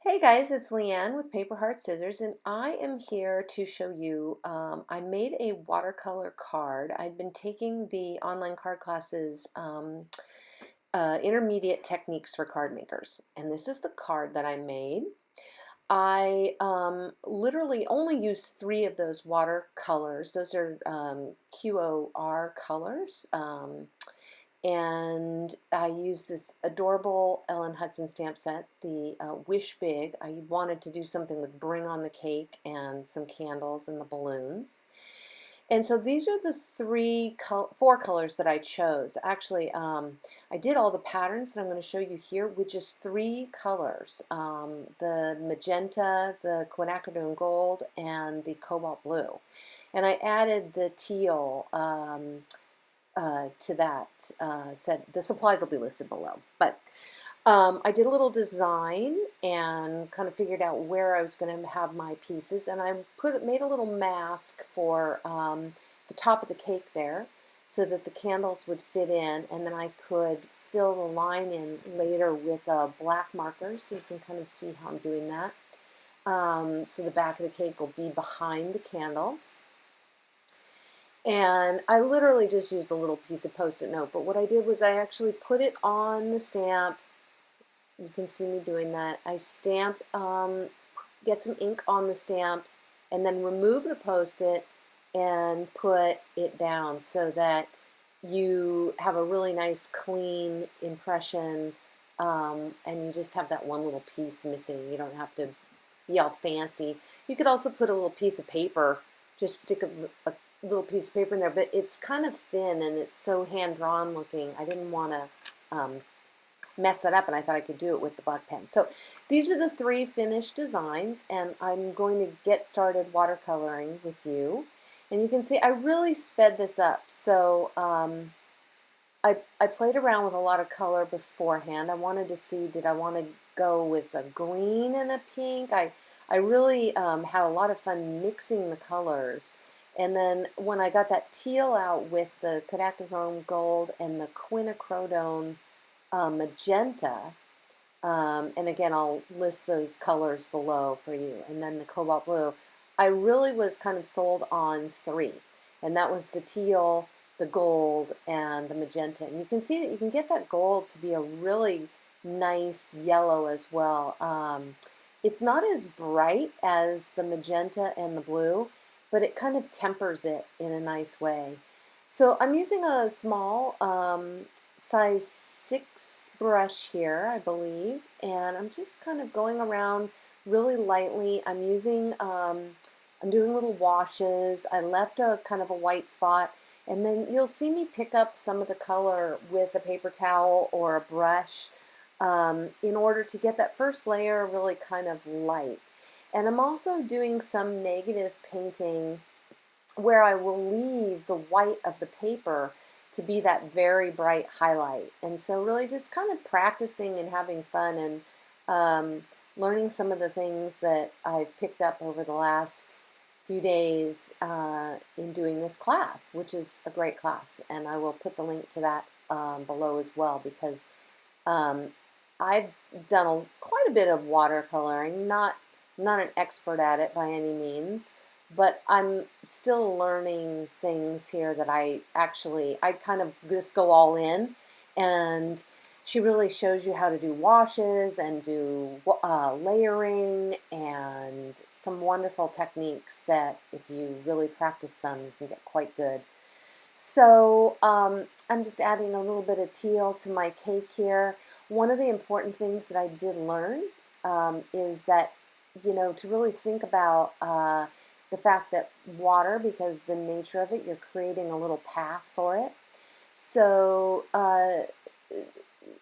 Hey guys, it's Leanne with Paper Heart Scissors, and I am here to show you. I made a watercolor card. I've been taking the online card classes, Intermediate Techniques for Card Makers, and this is the card that I made. I literally only used three of those watercolors. Those are QOR colors. And I used this adorable Ellen Hudson stamp set, the Wish Big. I wanted to do something with Bring on the Cake and some candles and the balloons. And so these are the four colors that I chose. Actually, I did all the patterns that I'm going to show you here with just three colors, the magenta, the quinacridone gold, and the cobalt blue. And I added the teal to that. Said the supplies will be listed below. But I did a little design and kind of figured out where I was going to have my pieces, and I made a little mask for the top of the cake there, so that the candles would fit in, and then I could fill the line in later with black markers, so you can kind of see how I'm doing that. So the back of the cake will be behind the candles. And I literally just used a little piece of Post-it note, but what I did was I actually put it on the stamp. You can see me doing that. I stamp, get some ink on the stamp, and then remove the Post-it and put it down so that you have a really nice clean impression, and you just have that one little piece missing. You don't have to be all fancy. You could also put a little piece of paper, just stick a little piece of paper in there, but it's kind of thin and it's so hand-drawn looking. I didn't want to mess that up, and I thought I could do it with the black pen. So these are the three finished designs, and I'm going to get started watercoloring with you. And you can see I really sped this up. So I played around with a lot of color beforehand. I wanted to see, did I want to go with a green and a pink? I really had a lot of fun mixing the colors. And then when I got that teal out with the quinacridone gold and the quinacridone magenta, and again, I'll list those colors below for you, and then the cobalt blue, I really was kind of sold on three, and that was the teal, the gold, and the magenta. And you can see that you can get that gold to be a really nice yellow as well. It's not as bright as the magenta and the blue, but it kind of tempers it in a nice way. So I'm using a small size 6 brush here, I believe, and I'm just kind of going around really lightly. I'm doing little washes. I left a kind of a white spot, and then you'll see me pick up some of the color with a paper towel or a brush in order to get that first layer really kind of light. And I'm also doing some negative painting where I will leave the white of the paper to be that very bright highlight. And so really just kind of practicing and having fun, and learning some of the things that I've picked up over the last few days in doing this class, which is a great class. And I will put the link to that below as well, because I've done quite a bit of watercoloring, not an expert at it by any means, but I'm still learning things here that I kind of just go all in, and she really shows you how to do washes and do layering and some wonderful techniques that if you really practice them, you can get quite good. So I'm just adding a little bit of teal to my cake here. One of the important things that I did learn is that, to really think about the fact that water, because the nature of it, you're creating a little path for it. So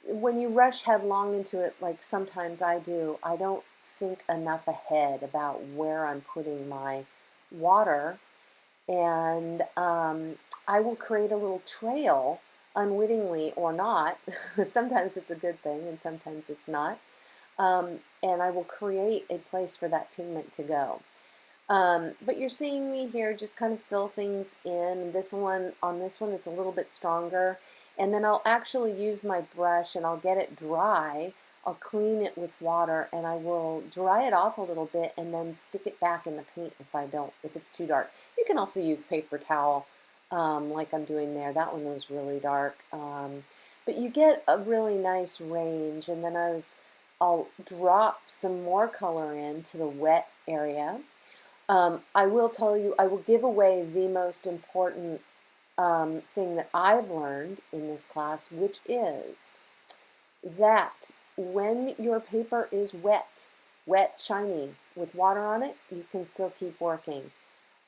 when you rush headlong into it, like sometimes I do, I don't think enough ahead about where I'm putting my water, and I will create a little trail unwittingly or not. Sometimes it's a good thing and sometimes it's not. And I will create a place for that pigment to go. But you're seeing me here just kind of fill things in. On this one, it's a little bit stronger. And then I'll actually use my brush and I'll get it dry I'll clean it with water and I will dry it off a little bit and then stick it back in the paint if it's too dark. You can also use paper towel like I'm doing there. That one was really dark. But you get a really nice range, and then I'll drop some more color into the wet area. I will tell you, I will give away the most important thing that I've learned in this class, which is that when your paper is wet, shiny, with water on it, you can still keep working.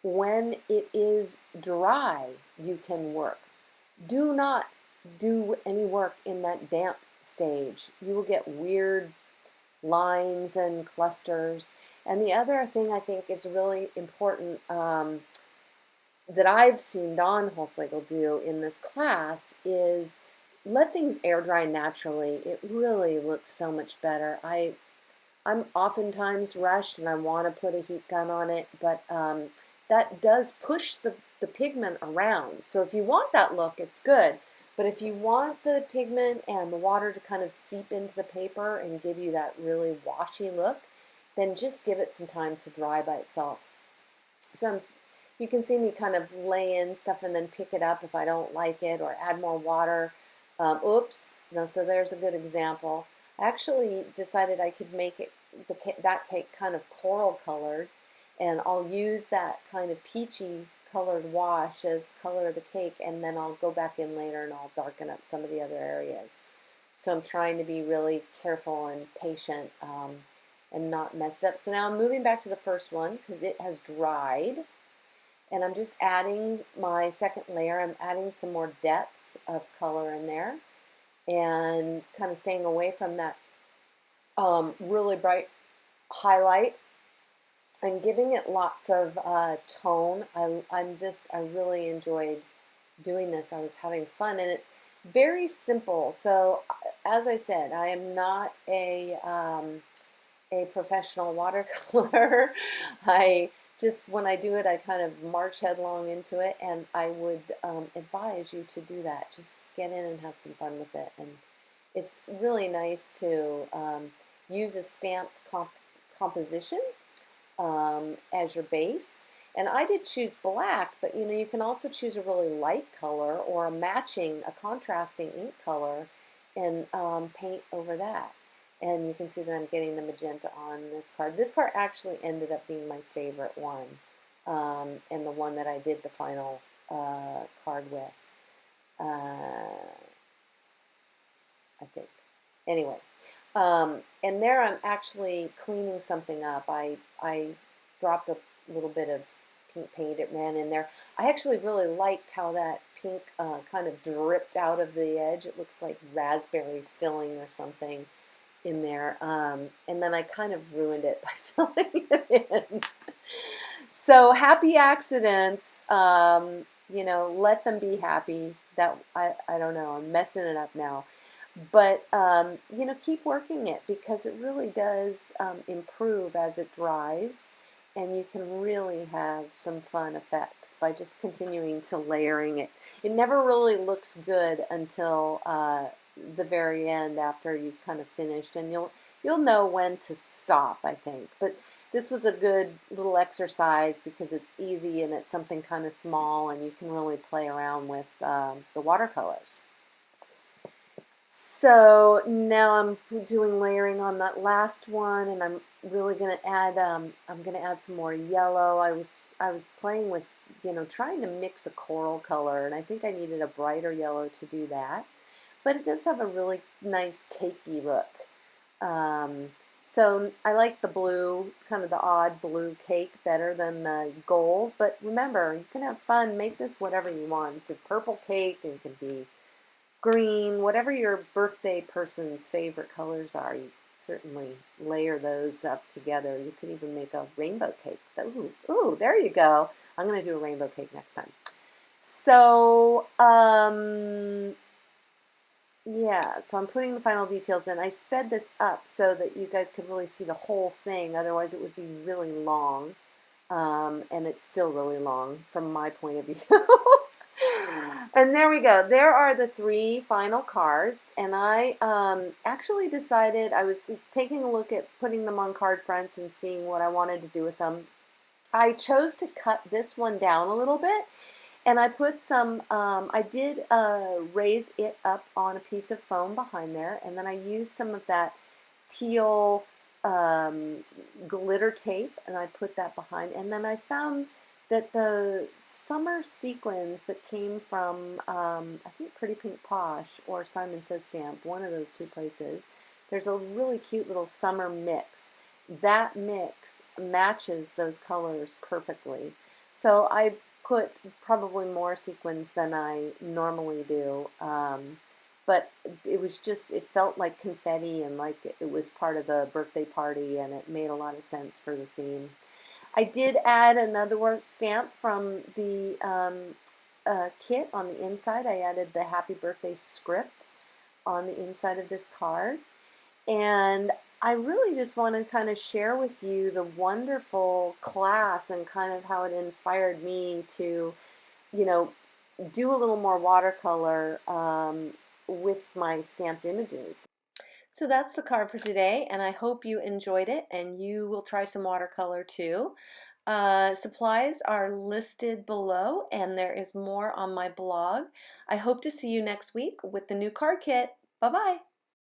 When it is dry, you can work. Do not do any work in that damp stage. You will get weird lines and clusters. And the other thing I think is really important that I've seen Dawn Holzlegel do in this class is let things air dry naturally. It really looks so much better. I'm oftentimes rushed and I want to put a heat gun on it, but that does push the pigment around. So if you want that look, it's good. But if you want the pigment and the water to kind of seep into the paper and give you that really washy look, then just give it some time to dry by itself. So you can see me kind of lay in stuff and then pick it up if I don't like it, or add more water. Oops, no, so there's a good example. I actually decided I could make it that cake kind of coral colored, and I'll use that kind of peachy colored wash as the color of the cake, and then I'll go back in later and I'll darken up some of the other areas. So I'm trying to be really careful and patient and not mess it up. So now I'm moving back to the first one because it has dried, and I'm just adding my second layer. I'm adding some more depth of color in there and kind of staying away from that really bright highlight and giving it lots of tone. I really enjoyed doing this. I was having fun, and it's very simple. So as I said, I am not a professional watercolor. When I do it, I kind of march headlong into it, and I would advise you to do that. Just get in and have some fun with it. And it's really nice to use a stamped composition as your base. And I did choose black, but you can also choose a really light color or a contrasting ink color and paint over that. And you can see that I'm getting the magenta on this card. This card actually ended up being my favorite one, and the one that I did the final card with, I think. Anyway, and there I'm actually cleaning something up. I dropped a little bit of pink paint. It ran in there. I actually really liked how that pink kind of dripped out of the edge. It looks like raspberry filling or something in there, and then I kind of ruined it by filling it in. So happy accidents, let them be happy. That I don't know, I'm messing it up now, but keep working it, because it really does improve as it dries, and you can really have some fun effects by just continuing to layering it. It never really looks good until the very end, after you've kind of finished, and you'll know when to stop, I think. But this was a good little exercise because it's easy and it's something kind of small, and you can really play around with the watercolors. So now I'm doing layering on that last one, and I'm really going to add some more yellow. I was playing with trying to mix a coral color, and I think I needed a brighter yellow to do that. But it does have a really nice cakey look. So I like the blue, kind of the odd blue cake, better than the gold. But remember, you can have fun. Make this whatever you want. It could be purple cake, and it could be green, whatever your birthday person's favorite colors are. You certainly layer those up together. You could even make a rainbow cake. Ooh, there you go. I'm going to do a rainbow cake next time. So, yeah, so I'm putting the final details in. I sped this up so that you guys could really see the whole thing. Otherwise, it would be really long, and it's still really long from my point of view. And there we go. There are the 3 final cards, and I actually decided I was taking a look at putting them on card fronts and seeing what I wanted to do with them. I chose to cut this one down a little bit, and I put some, I did raise it up on a piece of foam behind there, and then I used some of that teal glitter tape, and I put that behind, and then I found that the summer sequins that came from, I think Pretty Pink Posh or Simon Says Stamp, one of those 2 places, there's a really cute little summer mix. That mix matches those colors perfectly. So I put probably more sequins than I normally do. But it was just, it felt like confetti and like it was part of the birthday party, and it made a lot of sense for the theme. I did add another stamp from the kit on the inside. I added the happy birthday script on the inside of this card. And I really just want to kind of share with you the wonderful class and kind of how it inspired me to, you know, do a little more watercolor with my stamped images. So that's the card for today, and I hope you enjoyed it and you will try some watercolor too. Supplies are listed below, and there is more on my blog. I hope to see you next week with the new card kit. Bye-bye.